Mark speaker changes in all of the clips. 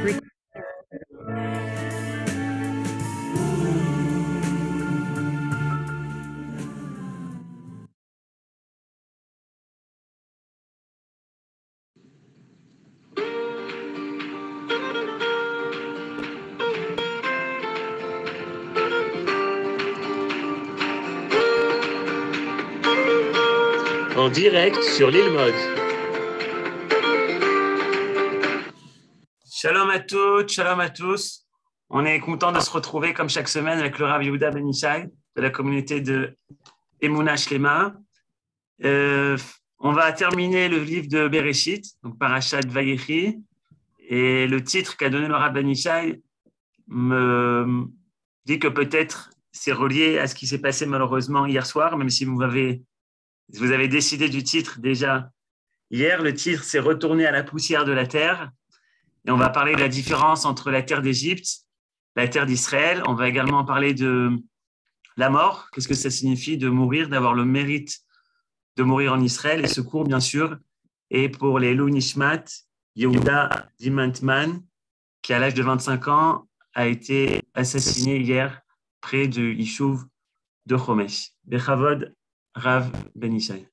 Speaker 1: En direct sur l'île Mode. Shalom à toutes, shalom à tous. On est content de se retrouver comme chaque semaine avec le Rav Yehuda Ben Ishai de la communauté de Emouna Shlema. On va terminer le livre de Bereshit, donc Parashat Vayechi, et le titre qu'a donné le Rav Ben Ishai me dit que peut-être c'est relié à ce qui s'est passé malheureusement hier soir, même si vous avez décidé du titre déjà hier. Le titre, c'est « Retourner à la poussière de la terre ». Et on va parler de la différence entre la terre d'Égypte, la terre d'Israël. On va également parler de la mort. Qu'est-ce que ça signifie de mourir, d'avoir le mérite de mourir en Israël. Et ce cours, bien sûr, est pour les Lou Nishmat Yehuda Dimantman, qui à l'âge de 25 ans a été assassiné hier près de Yishuv de Chomesh. Bechavod, Rav Ben Ishai.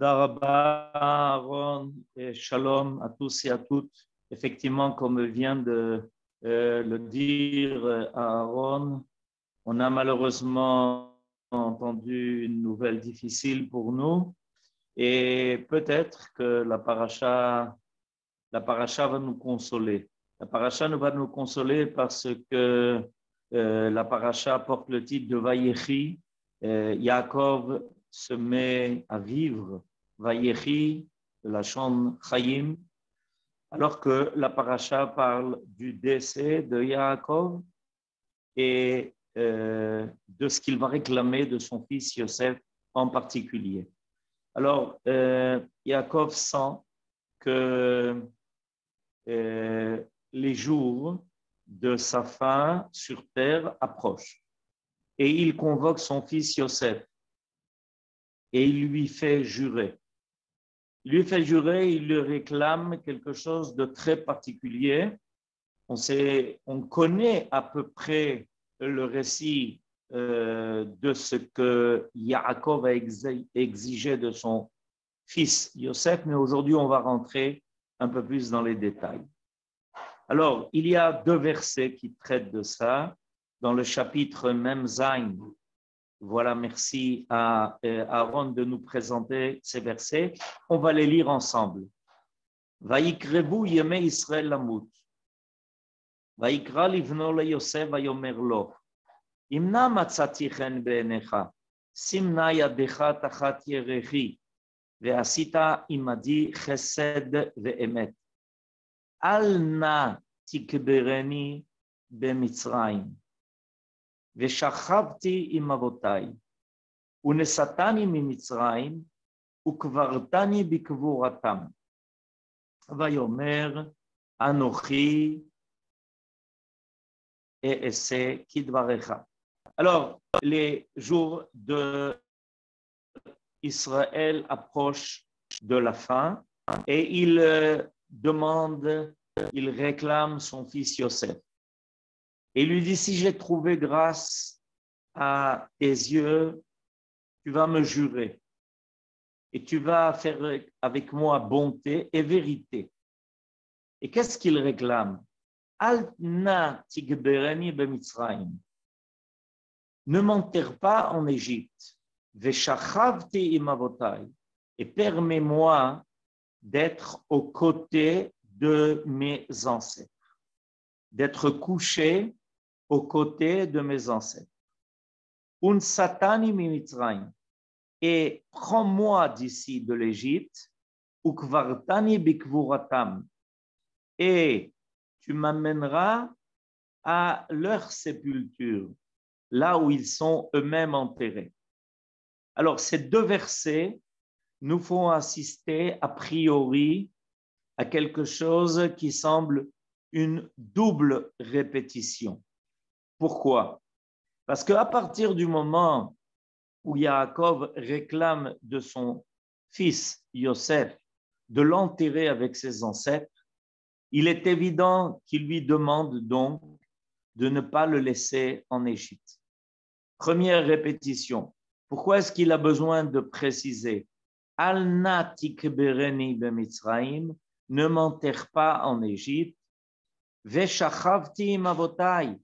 Speaker 2: Aaron, et shalom à tous et à toutes. Effectivement, comme vient de le dire Aaron, on a malheureusement entendu une nouvelle difficile pour nous et peut-être que la paracha va nous consoler. La paracha va nous consoler parce que la paracha porte le titre de Vayechi. Yaakov se met à vivre Vayechi, de la Shon Chaim, alors que la paracha parle du décès de Yaakov et de ce qu'il va réclamer de son fils Yosef en particulier. Alors, Yaakov sent que les jours de sa fin sur terre approchent et il convoque son fils Yosef. Et il lui fait jurer. Il lui réclame quelque chose de très particulier. On connaît à peu près le récit de ce que Yaakov a exigé de son fils Yosef, mais aujourd'hui on va rentrer un peu plus dans les détails. Alors, il y a 2 versets qui traitent de ça dans le chapitre Mem Zayin. Voilà, merci à Aaron de nous présenter ces versets. On va les lire ensemble. Vayikrevu yemei Israël lamut. Vayikra livno le Yosef vayomer lo. Imna matzati chen be'enecha. Simna yadecha tachat yerechi. Ve'asita imadi chesed ve'emet. Al na tikbereni be'mitzrayim. ושכבתי עם אבותיי, ונסתני ממצרים, וקברתני בקבורתם. ויאמר, אנוכי אעשה כדברך. Alors, les jours d'Israël approchent de la fin et il réclame son fils Yosef. Et il lui dit, si j'ai trouvé grâce à tes yeux, tu vas me jurer. Et tu vas faire avec moi bonté et vérité. Et qu'est-ce qu'il réclame? Al na tigbereni bemitzrayim. Ne m'enterre pas en Égypte. Veshachavti im avotai. Et permets-moi d'être aux côtés de mes ancêtres. D'être couché aux côtés de mes ancêtres. Un satani mimitzrayim, et prends-moi d'ici de l'Égypte, ukvartani bikvuratam, et tu m'amèneras à leur sépulture, là où ils sont eux-mêmes enterrés. Alors, ces 2 versets nous font assister a priori à quelque chose qui semble une double répétition. Pourquoi? Parce qu'à partir du moment où Yaakov réclame de son fils Yosef de l'enterrer avec ses ancêtres, il est évident qu'il lui demande donc de ne pas le laisser en Égypte. Première répétition. Pourquoi est-ce qu'il a besoin de préciser Al-na tikbereni b'Mitzrayim, ne m'enterre pas en Égypte, Veshachavti mavotai,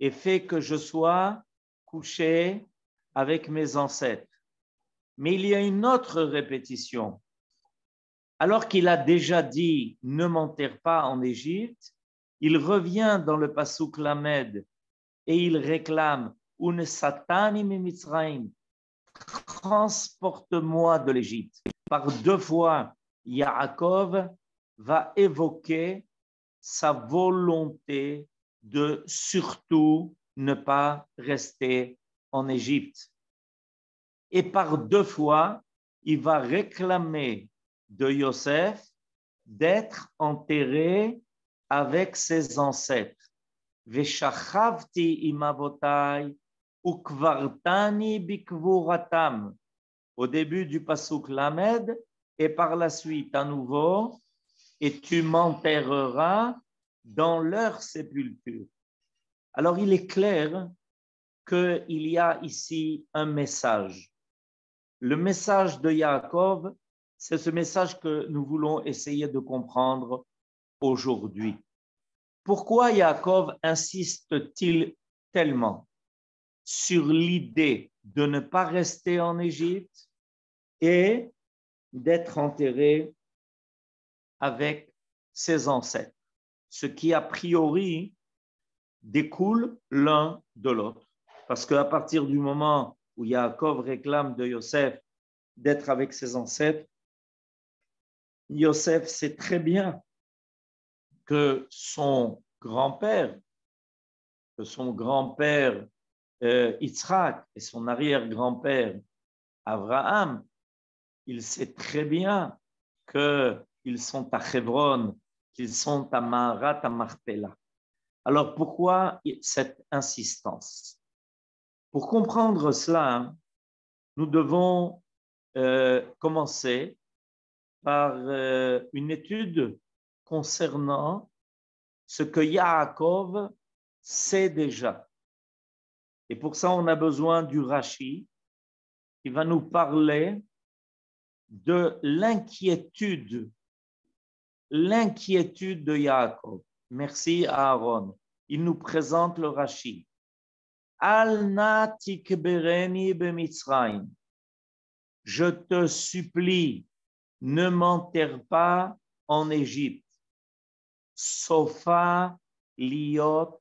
Speaker 2: et fait que je sois couché avec mes ancêtres. Mais il y a une autre répétition. Alors qu'il a déjà dit ne m'enterre pas en Égypte, il revient dans le Pasuk Lamed et il réclame une satani Mitzrayim, transporte-moi de l'Égypte. Par deux fois, Yaakov va évoquer sa volonté de surtout ne pas rester en Égypte. Et par deux fois, il va réclamer de Yosef d'être enterré avec ses ancêtres. Veshachavti imavotai ukvartani bikvuratam. Au début du pasuk Lamed et par la suite à nouveau, et tu m'enterreras dans leur sépulture. Alors il est clair qu'il y a ici un message. Le message de Yaakov, c'est ce message que nous voulons essayer de comprendre aujourd'hui. Pourquoi Yaakov insiste-t-il tellement sur l'idée de ne pas rester en Égypte et d'être enterré avec ses ancêtres, ce qui a priori découle l'un de l'autre. Parce qu'à partir du moment où Yaakov réclame de Yosef d'être avec ses ancêtres, Yosef sait très bien que son grand-père Yitzhak et son arrière-grand-père Abraham, il sait très bien qu'ils sont à Hebron, qu'ils sont à Maharat, à Marpella. Alors pourquoi cette insistance? Pour comprendre cela, nous devons commencer par une étude concernant ce que Yaakov sait déjà. Et pour ça, on a besoin du Rashi qui va nous parler de l'inquiétude de Yaakov. Merci à Aaron. Il nous présente le Rashi. Al-na tikbereni b'Mitzrayim. Je te supplie, ne m'enterre pas en Égypte. Sofa liot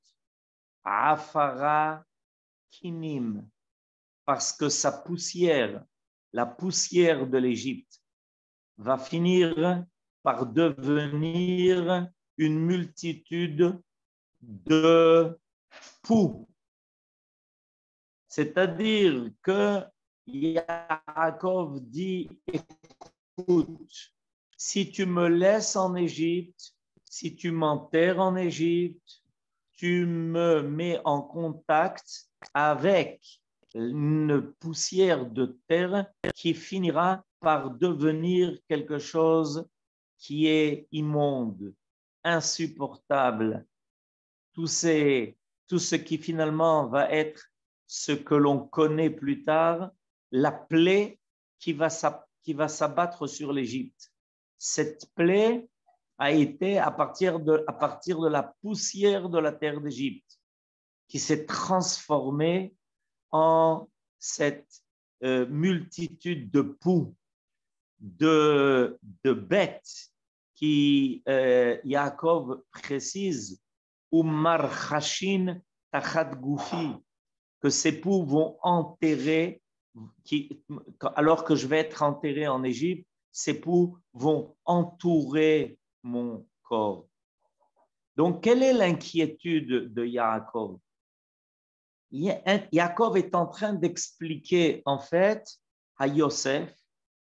Speaker 2: afara kinim. Parce que sa poussière, la poussière de l'Égypte, va finir par devenir une multitude de poux. C'est-à-dire que Yaakov dit, écoute, si tu me laisses en Égypte, si tu m'enterres en Égypte, tu me mets en contact avec une poussière de terre qui finira par devenir quelque chose qui est immonde, insupportable. Tout ce qui finalement va être ce que l'on connaît plus tard, la plaie qui va s'abattre sur l'Égypte. Cette plaie a été à partir de la poussière de la terre d'Égypte qui s'est transformée en cette multitude de poux, de bêtes qui Yaakov précise Umar Chashin Tachat Goufi, que ces poux vont enterrer, alors que je vais être enterré en Égypte, ces poux vont entourer mon corps. Donc, quelle est l'inquiétude de Yaakov? Yaakov est en train d'expliquer en fait à Yosef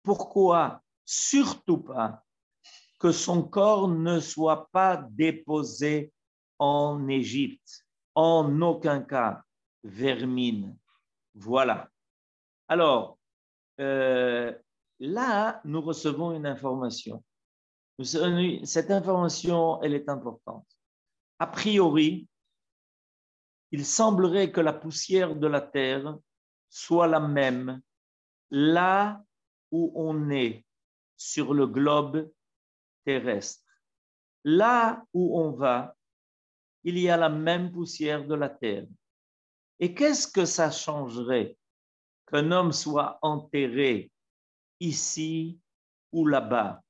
Speaker 2: pourquoi surtout pas que son corps ne soit pas déposé en Égypte, en aucun cas, vermine. Voilà. Alors, là, nous recevons une information. Cette information, elle est importante. A priori, il semblerait que la poussière de la terre soit la même là où on est sur le globe terrestre. Là où on va, il y a la même poussière de la terre. Et qu'est-ce que ça changerait qu'un homme soit enterré ici ou là-bas?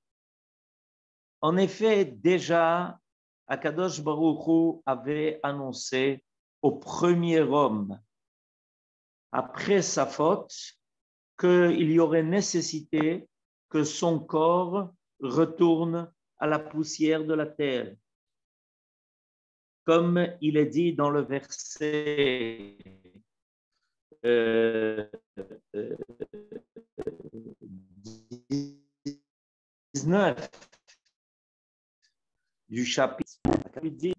Speaker 2: En effet, déjà, Akadosh Baruch Hu avait annoncé au premier homme, après sa faute, qu'il y aurait nécessité que son corps retourne à la poussière de la terre. Comme il est dit dans le verset 19 du chapitre, il dit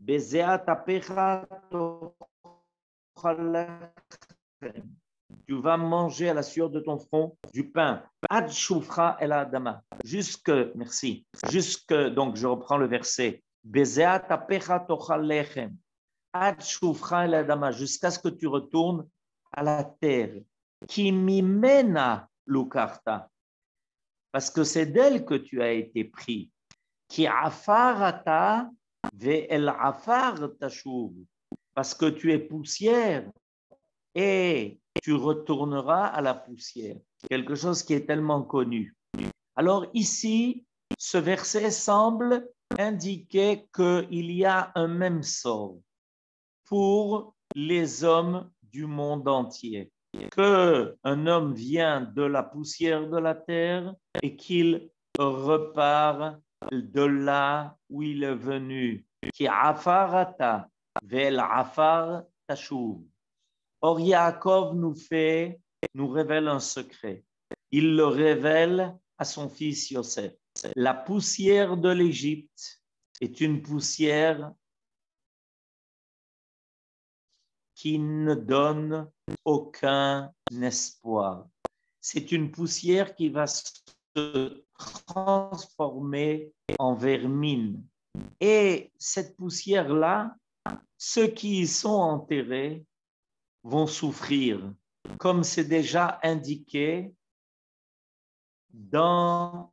Speaker 2: tu vas manger à la sueur de ton front du pain. Ad shufra el adama. Jusque, merci. Jusque, donc je reprends le verset. Bezeat apecha tochal lechem. Ad shufra el adama. Jusqu'à ce que tu retournes à la terre. Ki mimena lukarta. Parce que c'est d'elle que tu as été pris. Ki afarata ve el afar tashuv. Parce que tu es poussière et tu retourneras à la poussière. Quelque chose qui est tellement connu. Alors ici, ce verset semble indiquer qu'il y a un même sort pour les hommes du monde entier. Qu'un homme vient de la poussière de la terre et qu'il repart de là où il est venu. Ki afarata vel afar tashuv. Or, Yaakov nous révèle un secret. Il le révèle à son fils Yosef. La poussière de l'Égypte est une poussière qui ne donne aucun espoir. C'est une poussière qui va se transformer en vermine. Et cette poussière-là, ceux qui y sont enterrés vont souffrir, comme c'est déjà indiqué dans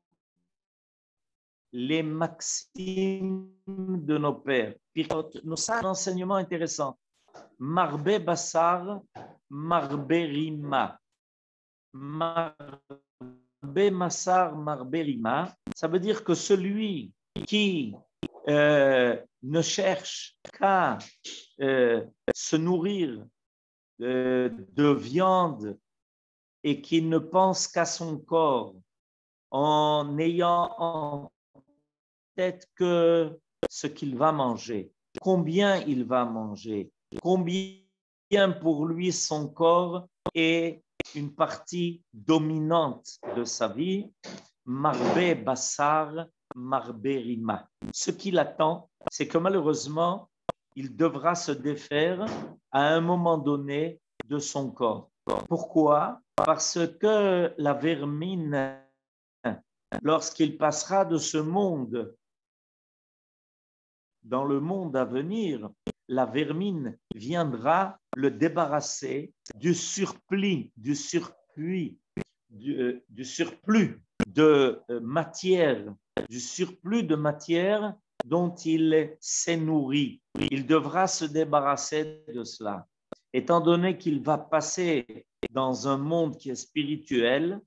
Speaker 2: les maximes de nos pères. C'est un enseignement intéressant. Marbe Bassar, Marbe Rima. Marbe Massar, Marbe Rima, ça veut dire que celui qui ne cherche qu'à se nourrir de viande et qui ne pense qu'à son corps en ayant en tête que ce qu'il va manger, combien il va manger, combien pour lui son corps est une partie dominante de sa vie, Marbe Bassar, Marbe Rima. Ce qui l'attend, c'est que malheureusement, il devra se défaire à un moment donné de son corps. Pourquoi? Parce que la vermine, lorsqu'il passera de ce monde dans le monde à venir, la vermine viendra le débarrasser du surplus de matière dont il s'est nourri. Il devra se débarrasser de cela. Étant donné qu'il va passer dans un monde qui est spirituel,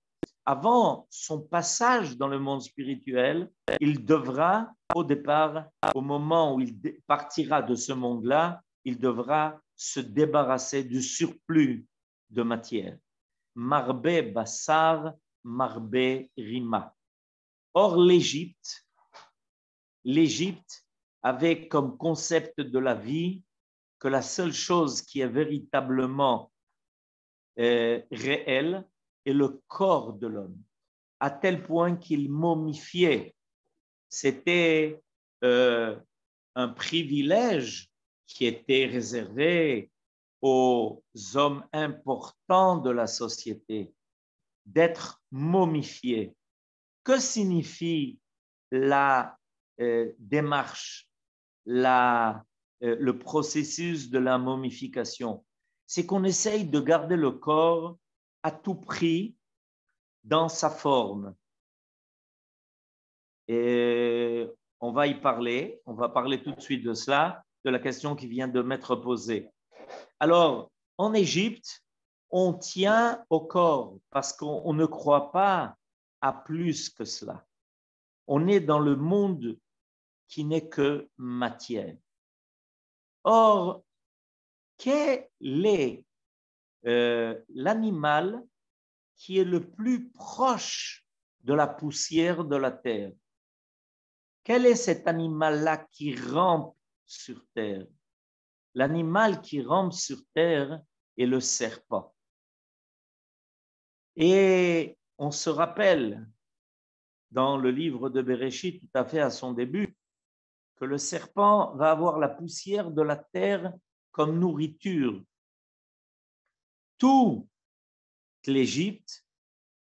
Speaker 2: avant son passage dans le monde spirituel, il devra, au départ, au moment où il partira de ce monde-là, il devra se débarrasser du surplus de matière. Marbe Bassar, Marbe Rima. Or, l'Égypte avait comme concept de la vie que la seule chose qui est véritablement réelle est le corps de l'homme, à tel point qu'il momifiait. C'était un privilège qui était réservé aux hommes importants de la société d'être momifiés. Que signifie la démarche, le processus de la momification, c'est qu'on essaye de garder le corps à tout prix dans sa forme. Et on va y parler, on va parler tout de suite de cela, de la question qui vient de m'être posée. Alors, en Égypte, on tient au corps parce qu'on ne croit pas à plus que cela. On est dans le monde qui n'est que matière. Or, quel est l'animal qui est le plus proche de la poussière de la terre? Quel est cet animal-là qui rampe sur terre? L'animal qui rampe sur terre est le serpent. Et on se rappelle dans le livre de Bereshit, tout à fait à son début, que le serpent va avoir la poussière de la terre comme nourriture. Toute l'Égypte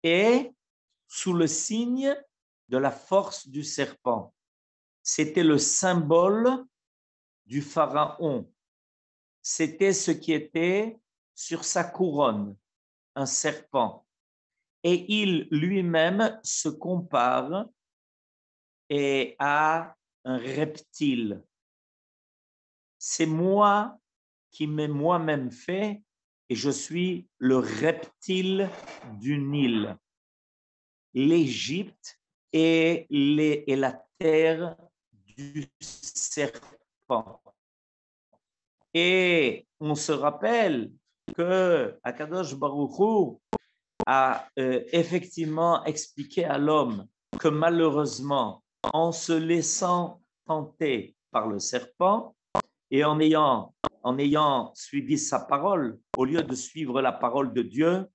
Speaker 2: est sous le signe de la force du serpent. C'était le symbole du pharaon. C'était ce qui était sur sa couronne, un serpent. Et il lui-même se compare à un reptile. C'est moi qui m'ai moi-même fait et je suis le reptile du Nil. L'Égypte est la terre du serpent. Et on se rappelle que Akadosh Baruch Hu a effectivement expliqué à l'homme que malheureusement, en se laissant tenter par le serpent et en ayant suivi sa parole, au lieu de suivre la parole de Dieu,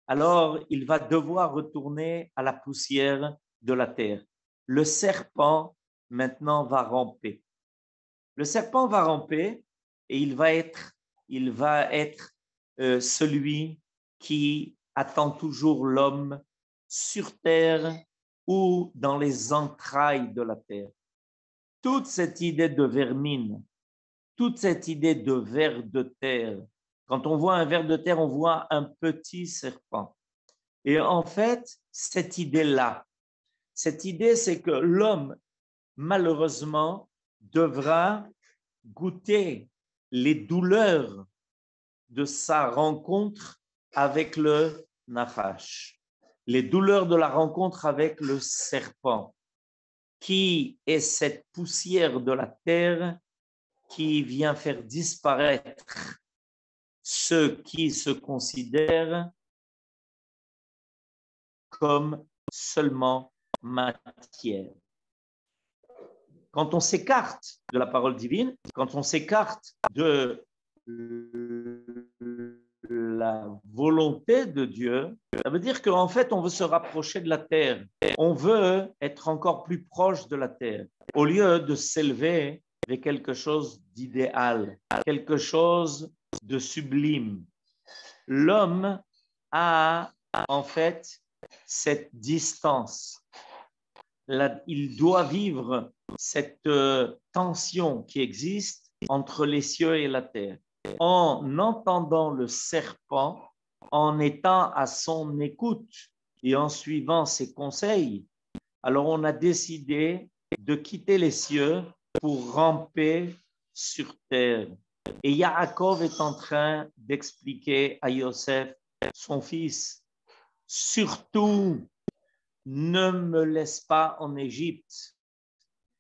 Speaker 2: alors il va devoir retourner à la poussière de la terre. Le serpent maintenant va ramper. Le serpent va ramper et il va être celui qui attend toujours l'homme sur terre ou dans les entrailles de la terre. Toute cette idée de vermine, toute cette idée de ver de terre, quand on voit un ver de terre, on voit un petit serpent. Et en fait, cette idée-là, c'est que l'homme, malheureusement, devra goûter les douleurs de sa rencontre avec le Nachash, les douleurs de la rencontre avec le serpent, qui est cette poussière de la terre qui vient faire disparaître ceux qui se considèrent comme seulement matière. Quand on s'écarte de la parole divine, quand on s'écarte de la volonté de Dieu, ça veut dire qu'en fait, on veut se rapprocher de la terre. On veut être encore plus proche de la terre, au lieu de s'élever vers quelque chose d'idéal, quelque chose de sublime. L'homme a en fait cette distance. Il doit vivre cette tension qui existe entre les cieux et la terre. En entendant le serpent, en étant à son écoute et en suivant ses conseils, alors on a décidé de quitter les cieux pour ramper sur terre. Et Yaakov est en train d'expliquer à Yosef, son fils, surtout, ne me laisse pas en Égypte,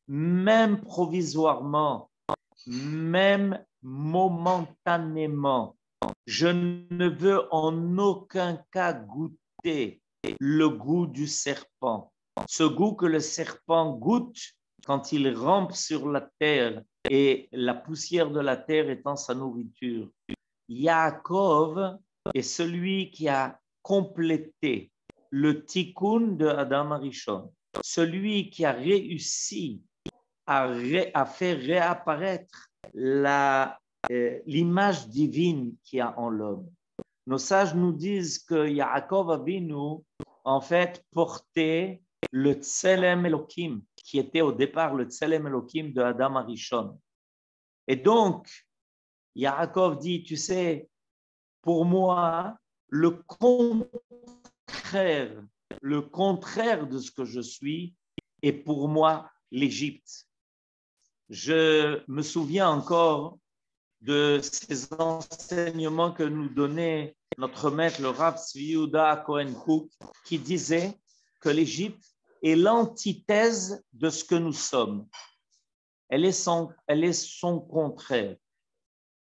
Speaker 2: même provisoirement, même momentanément. Je ne veux en aucun cas goûter le goût du serpent. Ce goût que le serpent goûte quand il rampe sur la terre et la poussière de la terre étant sa nourriture. Yaakov est celui qui a complété le tikkun de Adam Arishon, celui qui a réussi à faire réapparaître l'image divine qu'il y a en l'homme. Nos sages nous disent que Yaakov Avinu, en fait, portait le Tselem Elohim, qui était au départ le Tselem Elohim de Adam Arishon. Et donc, Yaakov dit, tu sais, pour moi, le contraire de ce que je suis est pour moi l'Égypte. Je me souviens encore de ces enseignements que nous donnait notre maître, le Rav Tzvi Yehuda Cohen-Cook, qui disait que l'Égypte est l'antithèse de ce que nous sommes. Elle est son contraire.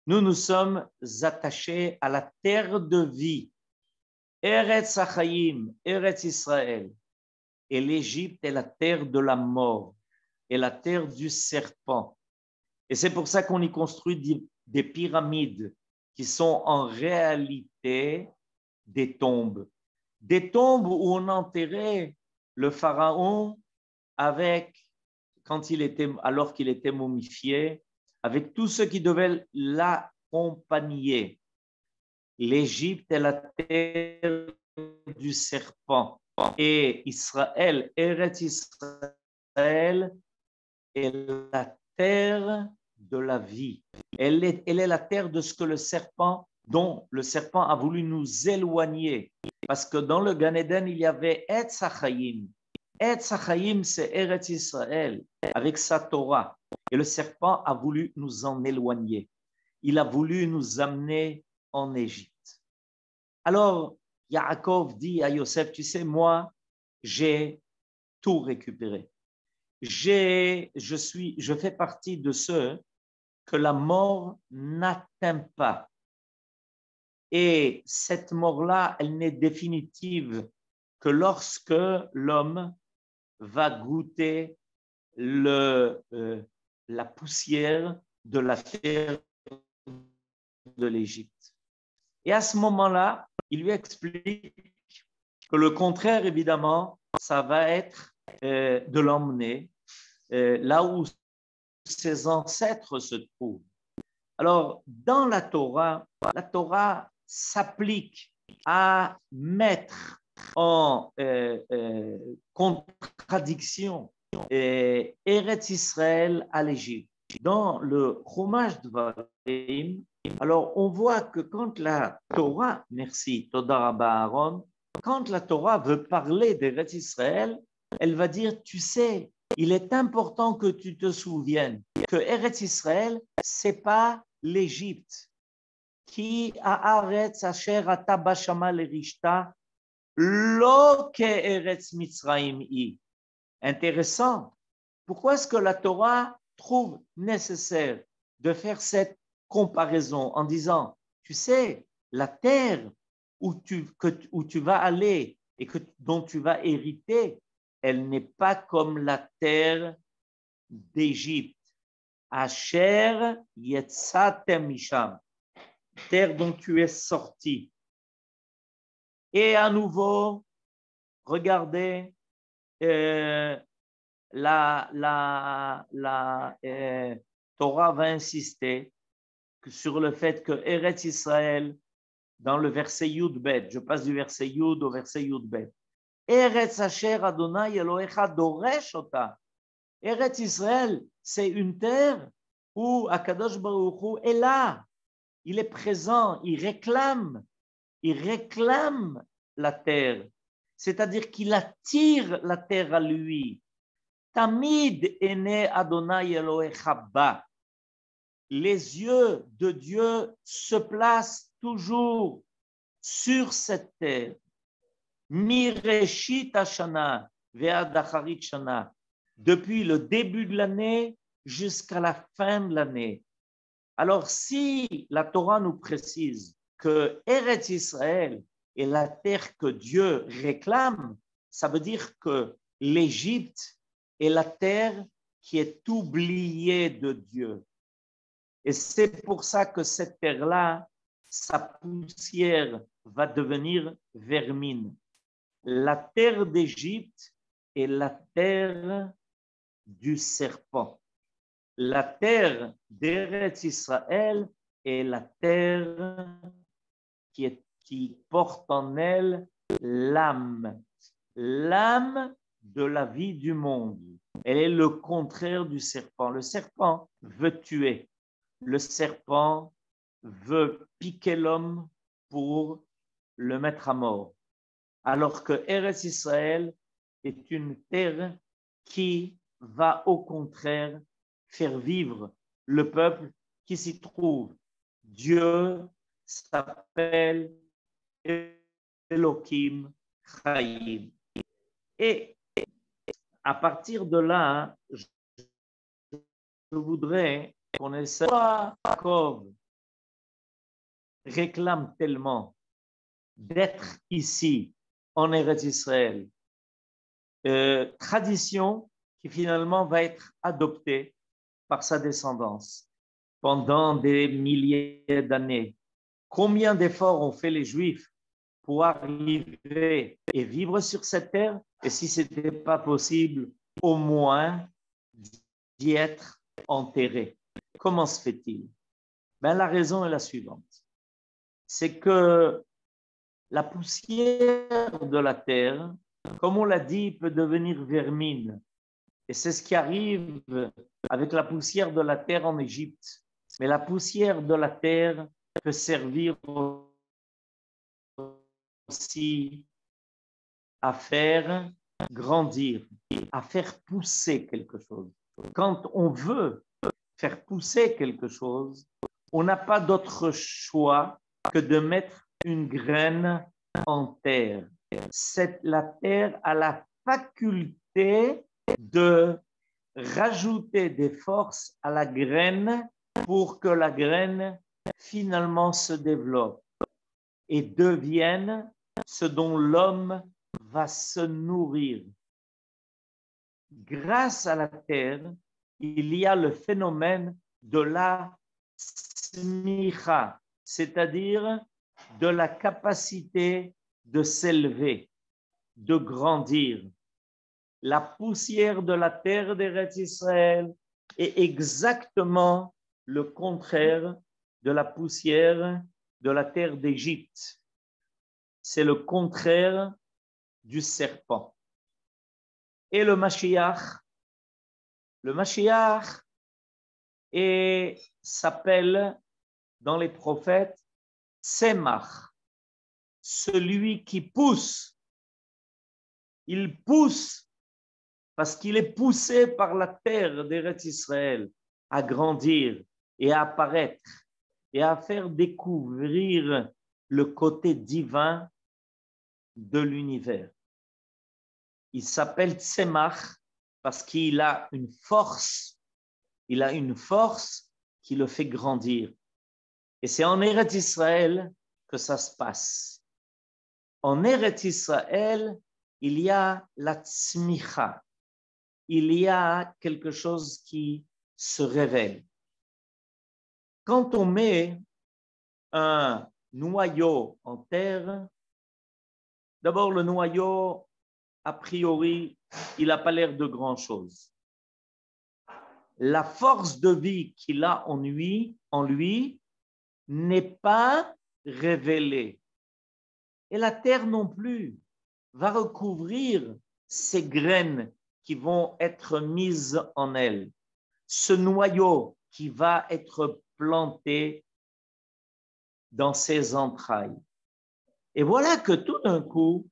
Speaker 2: Nous sommes attachés à la terre de vie, Eretz Achayim, Eretz Israël. Et l'Égypte est la terre de la mort, et la terre du serpent. Et c'est pour ça qu'on y construit des pyramides qui sont en réalité des tombes. Des tombes où on enterrait le pharaon alors qu'il était momifié, avec tous ceux qui devaient l'accompagner. L'Égypte est la terre du serpent. Et Israël, Eretz Israël, est la terre de la vie. Elle est la terre de ce que dont le serpent a voulu nous éloigner. Parce que dans le Gan Eden, il y avait Etz Achayim. Etz Achayim, c'est Eretz Israël, avec sa Torah. Et le serpent a voulu nous en éloigner. Il a voulu nous amener en Égypte. Alors, Yaakov dit à Yosef, tu sais, moi, j'ai tout récupéré. Je fais partie de ceux que la mort n'atteint pas. Et cette mort-là, elle n'est définitive que lorsque l'homme va goûter la poussière de la terre de l'Égypte. Et à ce moment-là, il lui explique que le contraire, évidemment, ça va être de l'emmener là où ses ancêtres se trouvent. Alors, dans la Torah s'applique à mettre en contradiction Eretz Israël à l'Égypte. Dans le Chumash Dvarim, alors on voit que quand la Torah, merci, Toda Rabba Aaron, quand la Torah veut parler d'Eretz Israël, elle va dire, tu sais, il est important que tu te souviennes que Eretz Israël, c'est pas l'Égypte. Ki haaretz asher ata bashama lerishta lo ke Eretz Mitzrayim hi. Intéressant. Pourquoi est-ce que la Torah trouve nécessaire de faire cette comparaison en disant, tu sais, la terre où tu vas aller et dont tu vas hériter, elle n'est pas comme la terre d'Égypte. Asher yetzatem misham, terre dont tu es sorti. Et à nouveau, regardez, la Torah va insister sur le fait que Eretz Israël, dans le verset Yud Bet, je passe du verset Yud au verset Yud Bet, Eretz Asher Adonai Elohecha doresh ota. Eretz Israël, c'est une terre où Akadosh Baruch Hu est là, il est présent, il réclame la terre, c'est-à-dire qu'il attire la terre à lui. Tamid ene Adonai Elohecha ba. Les yeux de Dieu se placent toujours sur cette terre. Mireshit Hashana ve'ad acharit shana. Depuis le début de l'année jusqu'à la fin de l'année. Alors, si la Torah nous précise que Eretz Israël est la terre que Dieu réclame, ça veut dire que l'Égypte est la terre qui est oubliée de Dieu. Et c'est pour ça que cette terre-là, sa poussière va devenir vermine. La terre d'Égypte est la terre du serpent. La terre d'Eretz Israël est la terre qui porte en elle l'âme de la vie du monde. Elle est le contraire du serpent. Le serpent veut tuer. Le serpent veut piquer l'homme pour le mettre à mort. Alors que Eretz Israël est une terre qui va au contraire faire vivre le peuple qui s'y trouve. Dieu s'appelle Elohim Chaim. Et à partir de là, je voudrais qu'on essaie. Jacob réclame tellement d'être ici en Eretz Israël. Tradition qui finalement va être adoptée par sa descendance pendant des milliers d'années. Combien d'efforts ont fait les Juifs pour arriver et vivre sur cette terre, et si ce n'était pas possible, au moins d'y être enterré. Comment se fait-il? Ben, la raison est la suivante. C'est que la poussière de la terre, comme on l'a dit, peut devenir vermine. Et c'est ce qui arrive avec la poussière de la terre en Égypte. Mais la poussière de la terre peut servir aussi à faire grandir, à faire pousser quelque chose. Quand on veut faire pousser quelque chose, on n'a pas d'autre choix que de mettre une graine en terre. La terre a la faculté de rajouter des forces à la graine pour que la graine finalement se développe et devienne ce dont l'homme va se nourrir. Grâce à la terre, il y a le phénomène de la smicha, c'est-à-dire de la capacité de s'élever, de grandir. La poussière de la terre d'Eretz Israël est exactement le contraire de la poussière de la terre d'Égypte. C'est le contraire du serpent. Et le Mashiach s'appelle dans les prophètes Semach, celui qui pousse. Il pousse parce qu'il est poussé par la terre d'Eretz Israël à grandir et à apparaître et à faire découvrir le côté divin de l'univers. Il s'appelle Tzemach parce qu'il a une force, qui le fait grandir. Et c'est en Eretz Israël que ça se passe. En Eretz Israël, il y a la tzmicha, il y a quelque chose qui se révèle. Quand on met un noyau en terre, d'abord le noyau, a priori, il n'a pas l'air de grand-chose. La force de vie qu'il a en lui n'est pas révélée. Et la terre non plus va recouvrir ces graines qui vont être mises en elle. Ce noyau qui va être planté dans ses entrailles. Et voilà que tout d'un coup,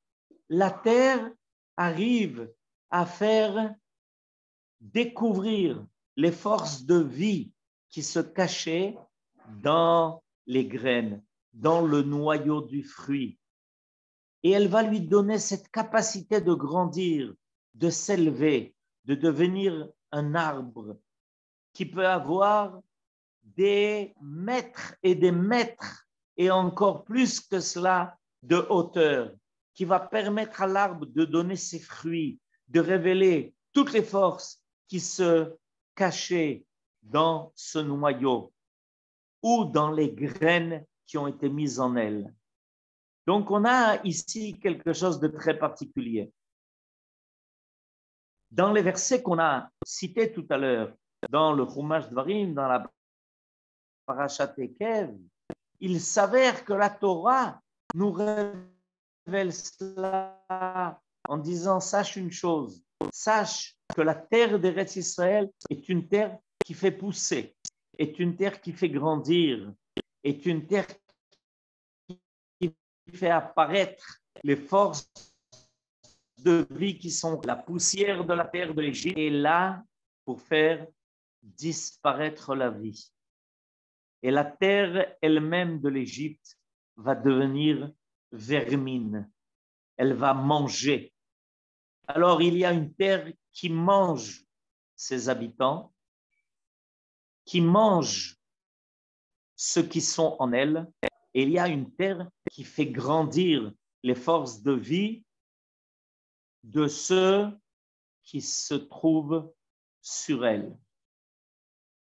Speaker 2: la terre arrive à faire découvrir les forces de vie qui se cachaient dans les graines, dans le noyau du fruit. Et elle va lui donner cette capacité de grandir, de s'élever, de devenir un arbre qui peut avoir des mètres et encore plus que cela de hauteur, qui va permettre à l'arbre de donner ses fruits, de révéler toutes les forces qui se cachaient dans ce noyau ou dans les graines qui ont été mises en elle. Donc, on a ici quelque chose de très particulier. Dans les versets qu'on a cités tout à l'heure, dans le Chumash Dvarim, dans la Parashat Ekev, il s'avère que la Torah nous révèle cela en disant, sache une chose, sache que la terre d'Eretz Israël est une terre qui fait pousser, est une terre qui fait grandir, est une terre qui fait apparaître les forces de vie qui sont la poussière de la terre de l'Égypte est là pour faire disparaître la vie. Et la terre elle-même de l'Égypte va devenir vermine. Elle va manger. Alors il y a une terre qui mange ses habitants, qui mange ceux qui sont en elle, et il y a une terre qui fait grandir les forces de vie de ceux qui se trouvent sur elle.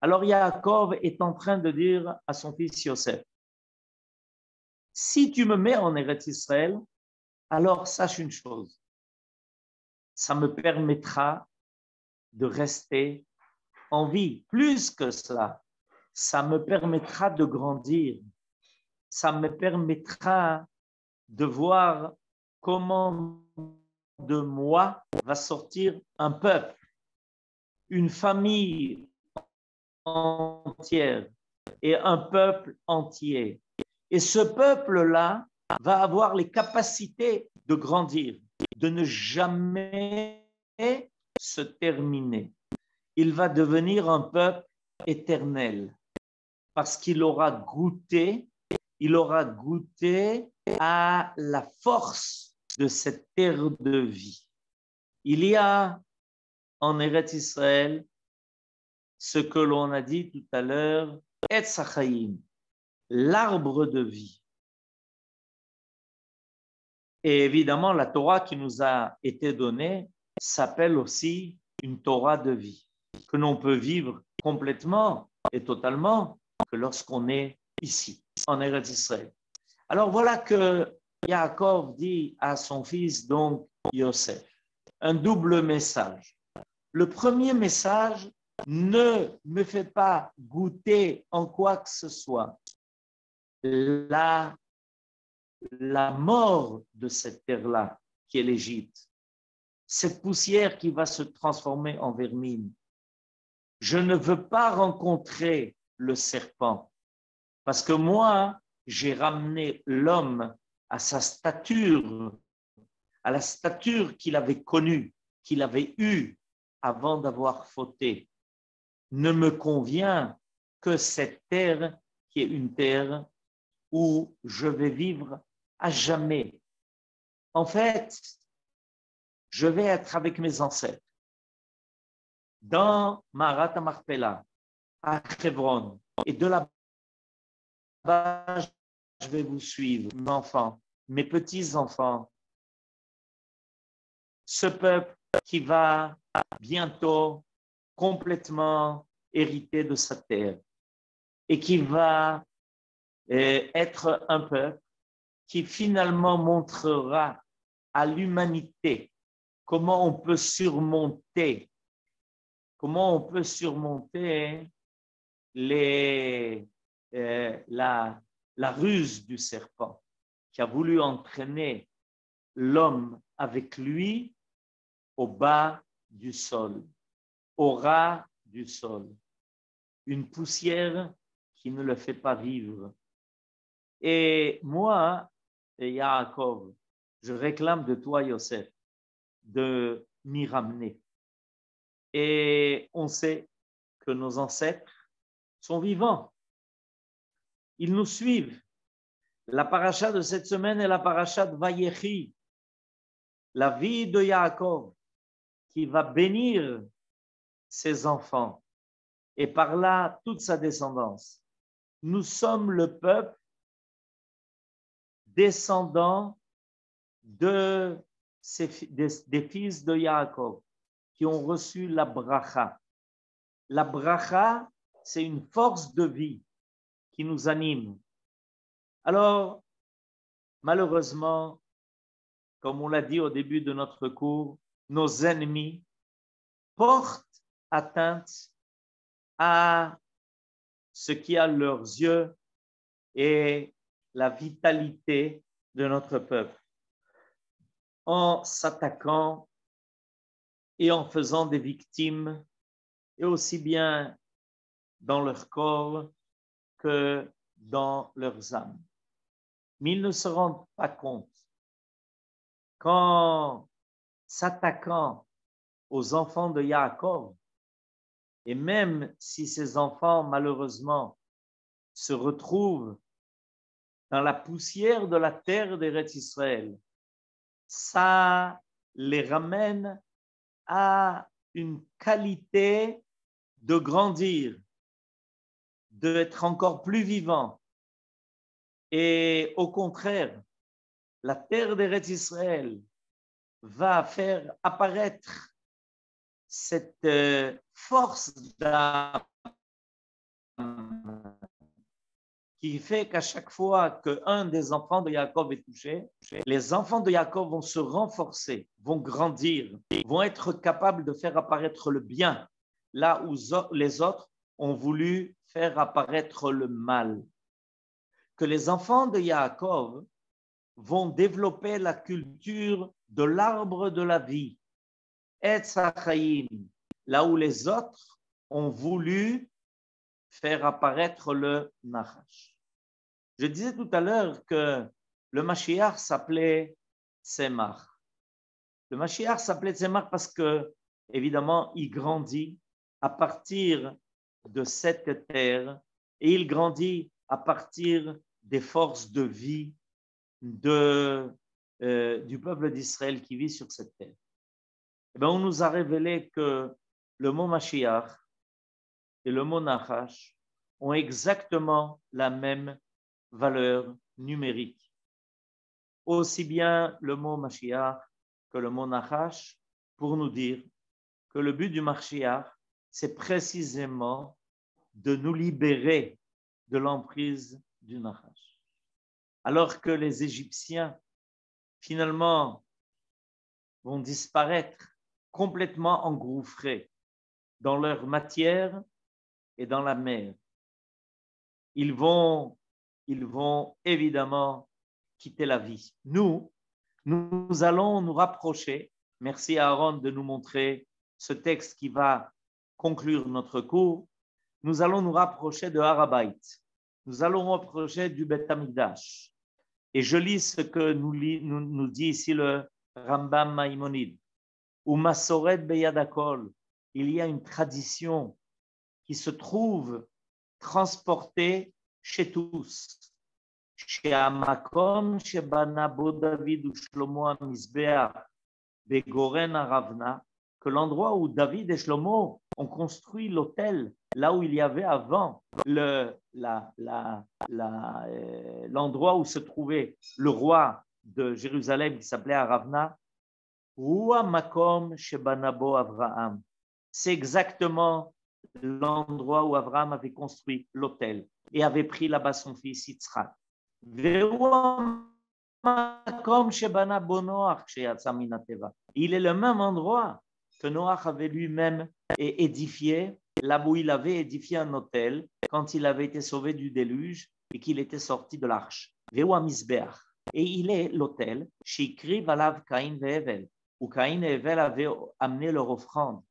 Speaker 2: Alors Yaakov est en train de dire à son fils Yosef, si tu me mets en Eretz Israël, alors sache une chose, ça me permettra de rester en vie. Plus que cela, ça me permettra de grandir, ça me permettra de voir comment de moi va sortir un peuple, une famille entière et un peuple entier. Et ce peuple-là va avoir les capacités de grandir, de ne jamais se terminer. Il va devenir un peuple éternel parce qu'il aura goûté à la force de cette terre de vie. Il y a en Eretz Israël ce que l'on a dit tout à l'heure, Etz Hachaim, l'arbre de vie. Et évidemment, la Torah qui nous a été donnée s'appelle aussi une Torah de vie, que l'on peut vivre complètement et totalement que lorsqu'on est ici, en Eretz Israël. Alors voilà que Yaakov dit à son fils, donc Yosef, un double message. Le premier message, ne me fais pas goûter en quoi que ce soit la mort de cette terre-là, qui est l'Égypte, cette poussière qui va se transformer en vermine. Je ne veux pas rencontrer le serpent, parce que moi, j'ai ramené l'homme à sa stature, à la stature qu'il avait connue, qu'il avait eue avant d'avoir fauté. Ne me convient que cette terre qui est une terre où je vais vivre à jamais. En fait, je vais être avec mes ancêtres dans Marat HaMachpelah, à Hebron, et de là-bas, je vais vous suivre, mes enfants, mes petits-enfants, ce peuple qui va bientôt complètement hériter de sa terre et qui va être un peuple qui finalement montrera à l'humanité comment on peut surmonter la ruse du serpent qui a voulu entraîner l'homme avec lui au bas du sol, au ras du sol, une poussière qui ne le fait pas vivre. Et moi, et Yaakov, je réclame de toi, Yosef, de m'y ramener. Et on sait que nos ancêtres sont vivants. Ils nous suivent. La paracha de cette semaine est la paracha de Vayechi, la vie de Yaakov, qui va bénir ses enfants et par là toute sa descendance. Nous sommes le peuple descendant des fils de Yaakov qui ont reçu la bracha. La bracha, c'est une force de vie qui nous anime. Alors, malheureusement, comme on l'a dit au début de notre cours, nos ennemis portent atteinte à ce qui a leurs yeux et la vitalité de notre peuple. en s'attaquant et en faisant des victimes, et aussi bien dans leur corps que dans leurs âmes. Mais ils ne se rendent pas compte qu'en s'attaquant aux enfants de Yaakov, et même si ces enfants, malheureusement, se retrouvent dans la poussière de la terre d'Eretz Israël, ça les ramène à une qualité de grandir, d'être encore plus vivant. Et au contraire, la terre d'Eretz Israël va faire apparaître cette force d'âme qui fait qu'à chaque fois qu'un des enfants de Yaakov est touché, les enfants de Yaakov vont se renforcer, vont grandir, vont être capables de faire apparaître le bien, là où les autres ont voulu faire apparaître le mal. Que les enfants de Yaakov vont développer la culture de l'arbre de la vie, Etz HaChaim, là où les autres ont voulu faire apparaître le Nachash. Je disais tout à l'heure que le Mashiach s'appelait Tzemach. Le Mashiach s'appelait Tzemach parce que, évidemment, il grandit à partir de cette terre et il grandit à partir des forces de vie du peuple d'Israël qui vit sur cette terre. Et bien, on nous a révélé que le mot Mashiach et le mot Nachash ont exactement la même valeur numérique. Aussi bien le mot Mashiach que le mot Nachash pour nous dire que le but du Mashiach, c'est précisément de nous libérer de l'emprise du Nachash. Alors que les Égyptiens, finalement, vont disparaître complètement engouffrés dans leur matière et dans la mer. Ils vont évidemment quitter la vie. Nous allons nous rapprocher. Merci à Aaron de nous montrer ce texte qui va conclure notre cours. Nous allons nous rapprocher de Har Habayit. Nous allons nous rapprocher du Beth Amikdash. Et je lis ce que nous dit ici le Rambam Maïmonide. Ou Masoret Beyad Hakol. Il y a une tradition qui se trouve transportée chez tous. Chez Amakom, chez Banabo David ou Shlomo Amizbeach, Begoren Aravna, que l'endroit où David et Shlomo ont construit l'autel, là où il y avait avant l'endroit où se trouvait le roi de Jérusalem qui s'appelait Aravna, Rua Makom chez Banabo Avraham. C'est exactement l'endroit où Abraham avait construit l'autel et avait pris là-bas son fils Yitzhak. Il est le même endroit que Noach avait lui-même édifié, là où il avait édifié un autel quand il avait été sauvé du déluge et qu'il était sorti de l'arche. Et il est l'autel chez Valav Caïn et Hevel, où Caïn et Hevel avaient amené leur offrande.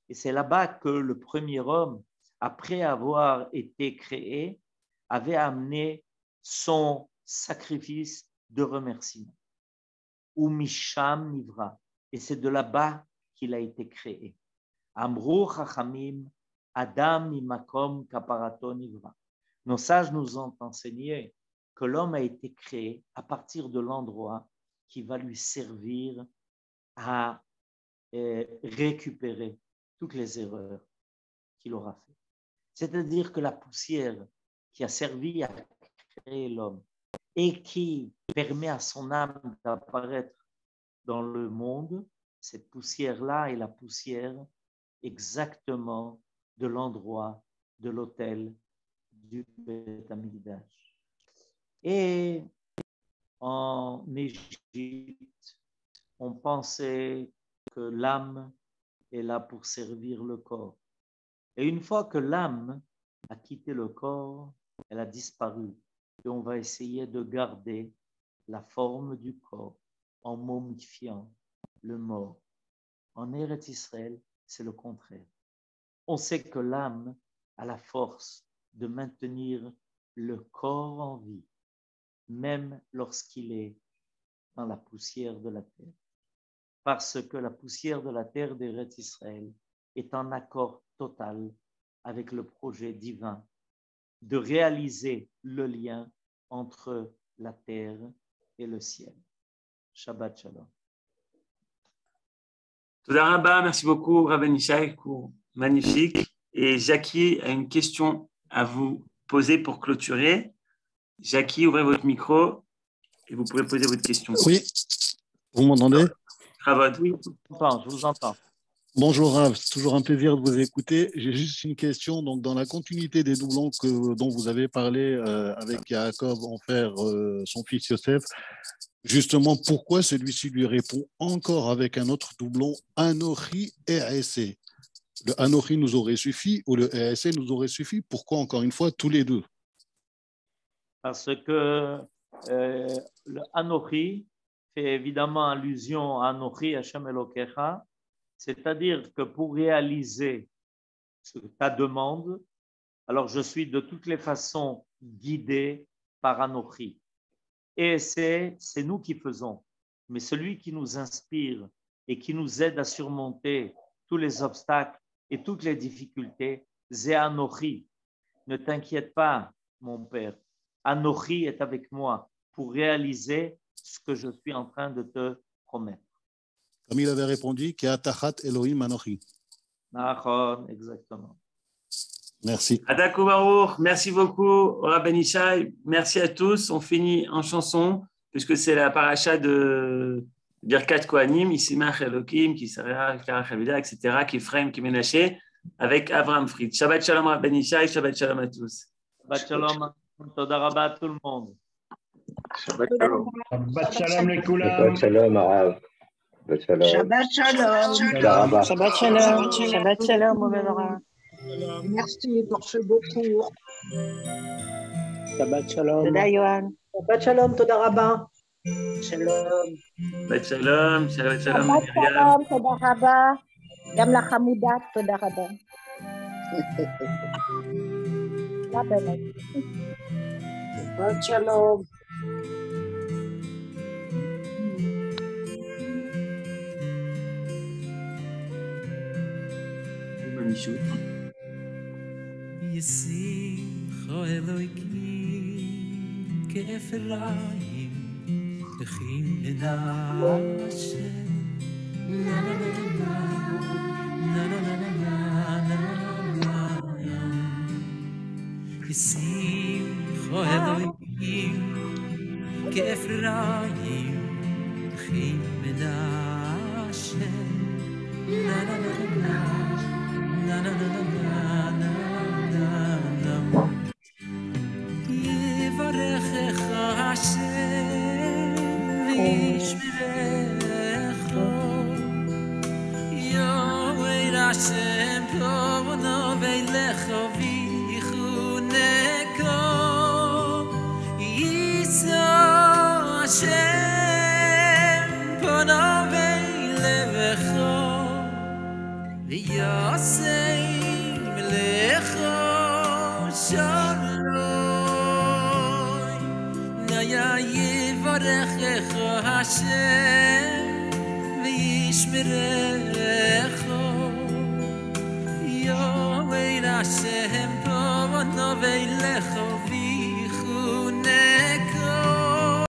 Speaker 2: Et c'est là-bas que le premier homme, après avoir été créé, avait amené son sacrifice de remerciement. Ou Misham Nivra. Et c'est de là-bas qu'il a été créé. Amrou Chachamim, Adam Mimakom Kaparato Nivra. Nos sages nous ont enseigné que l'homme a été créé à partir de l'endroit qui va lui servir à récupérer toutes les erreurs qu'il aura faites. C'est-à-dire que la poussière qui a servi à créer l'homme et qui permet à son âme d'apparaître dans le monde, cette poussière-là est la poussière exactement de l'endroit de l'autel du Beth Amikdash. Et en Égypte, on pensait que l'âme est là pour servir le corps. Et une fois que l'âme a quitté le corps, elle a disparu. Et on va essayer de garder la forme du corps en momifiant le mort. En Eretz Israël, c'est le contraire. On sait que l'âme a la force de maintenir le corps en vie, même lorsqu'il est dans la poussière de la terre. Parce que la poussière de la terre d'Eretz Israël est en accord total avec le projet divin de réaliser le lien entre la terre et le ciel. Shabbat Shalom.
Speaker 1: Toda Rabba, merci beaucoup, Rabbi Ishai, magnifique. Et Jackie a une question à vous poser pour clôturer. Jackie, ouvrez votre micro et vous pouvez poser votre question.
Speaker 3: Oui, vous m'entendez?
Speaker 1: Ravod.
Speaker 2: Oui, je vous entends.
Speaker 3: Bonjour Rav, c'est toujours un plaisir de vous écouter. J'ai juste une question. Donc, dans la continuité des doublons dont vous avez parlé avec Yaakov envers son fils Yosef, justement, pourquoi celui-ci lui répond encore avec un autre doublon, Anochi et Essé? Le Anochi nous aurait suffi ou le Essé nous aurait suffi? Pourquoi encore une fois tous les deux?
Speaker 2: Parce que le Anochi fait évidemment allusion à Anochi, Hashem Elokecha, c'est-à-dire que pour réaliser ta demande, alors je suis de toutes les façons guidé par Anochi. Et c'est nous qui faisons. Mais celui qui nous inspire et qui nous aide à surmonter tous les obstacles et toutes les difficultés, c'est Anochi. Ne t'inquiète pas, mon père. Anochi est avec moi pour réaliser ce que je suis en train de te promettre.
Speaker 3: Comme il avait répondu, Ke'atachat Elohim Anochi.
Speaker 2: Exactement.
Speaker 1: Merci. Adakou Baruch, merci beaucoup, Rabbi Ishai. Merci à tous. On finit en chanson, puisque c'est la paracha de Birkat Kohanim, Isimach Elohim, Kisara, Kara Chavida, etc., Kifrem, Kimenaché, avec Avram Fried. Shabbat Shalom, Rabbi Ishai. Shabbat Shalom à tous.
Speaker 2: Shabbat Shalom. Toda Rabba à tout le monde.
Speaker 4: Shabbat Shalom.
Speaker 5: Shabbat Shalom les Koulam.
Speaker 4: Shabbat Shalom, Arav.
Speaker 6: Shabbat Shalom.
Speaker 7: Shabbat Shalom. Shabbat Shalom, Omer.
Speaker 6: Merci pour ce beau cours.
Speaker 7: Shabbat Shalom.
Speaker 6: Toda Yohan. Shabbat Shalom, Toda Rabba. Shalom.
Speaker 1: Shabbat Shalom. Shabbat Shalom.
Speaker 8: Shabbat Shalom, Toda Rabba. Gam la Hamoudat, Toda Rabba.
Speaker 6: Shabbat Shalom.
Speaker 9: Yisimcha Elokim ke'Efraim B'chim Menashe Na na na na na na na na na Yisimcha Elokim ke'Efraim B'chim Menashe Na na na na na na na na Yivarechecha Hashem v'yishmerecha Yoel Hashem pono v'eilecha v'yichuneka Yisa Hashem pono v'eilecha v'yasei v'lecha Shalom Naya Yivarechecha Hashem v'yishmerecha Yoel Hashem pono v'eilecha